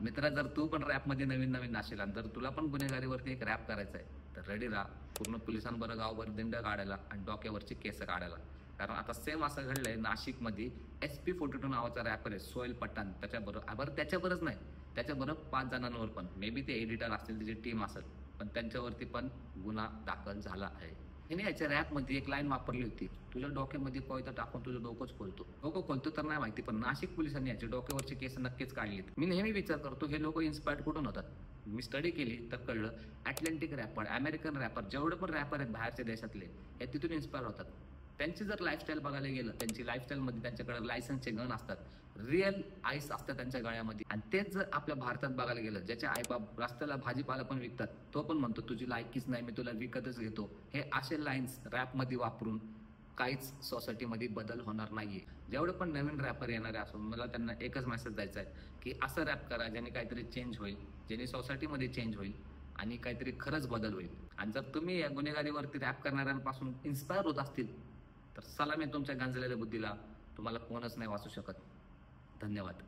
मित्रा, जर तू पण रॅपमध्ये नवीन नवीन नाशील आणि जर तुला पण गुन्हेगारीवरती एक रॅप करायचं आहे तर रेडी राहा पूर्ण पोलिसांबरोबर गावभर दिंड काढायला आणि डोक्यावरची केस काढायला. कारण आता सेम असं घडलंय नाशिकमध्ये. SP42 नावाचा रॅपर आहे सोहेल पठाण, त्याच्याबरोबर त्याच्याबरोबरच नाही, त्याच्याबरोबर 5 जणांवर पण, मे बी ते एडिटर असतील, त्याची टीम असेल, पण त्यांच्यावरती पण गुन्हा दाखल झाला आहे. त्याने याच्या रॅपमध्ये एक लाईन वापरली होती, तुझ्या डोक्यामध्ये कोयता टाकून तुझं डोकंच खोलतो. डोकं खोलतो तर नाही माहिती, पण नाशिक पोलिसांनी याच्या डोक्यावरचे केस नक्कीच काढलेत. मी नेहमी विचार करतो हे लोक इन्स्पायर्ड कुठून होतात. मी स्टडी केली तर कळलं अटलांटिक रॅपर, अमेरिकन रॅपर, जेवढे पण रॅपर आहेत बाहेरच्या देशातले, हे तिथून इन्स्पायर होतात. त्यांची जर लाईफस्टाईल बघायला गेलं, त्यांची लाईफस्टाईलमध्ये त्यांच्याकडे लायसन्सचे गन असतात, रिअल आईस असतात त्यांच्या गळ्यामध्ये. आणि तेच जर आपल्या भारतात बघायला गेलं, ज्याचे आईबाप रस्त्याला भाजीपाला पण विकतात, तो पण म्हणतो तुझी लायकीच नाही, मी तुला विकतच घेतो. हे असे लाईन्स रॅपमध्ये वापरून काहीच सोसायटीमध्ये बदल होणार नाहीये. जेवढे पण नवीन रॅपर येणारे असून मला त्यांना एकच मेसेज द्यायचा आहे की असं रॅप करा ज्याने काहीतरी चेंज होईल, ज्याने सोसायटीमध्ये चेंज होईल आणि काहीतरी खरंच बदल होईल. आणि जर तुम्ही या गुन्हेगारीवरती रॅप करणाऱ्यांपासून इन्स्पायर होत असतील तर सलाम आहे तुमच्या गांजलेल्या बुद्धीला. तुम्हाला कोणच नाही वाचू शकत. धन्यवाद.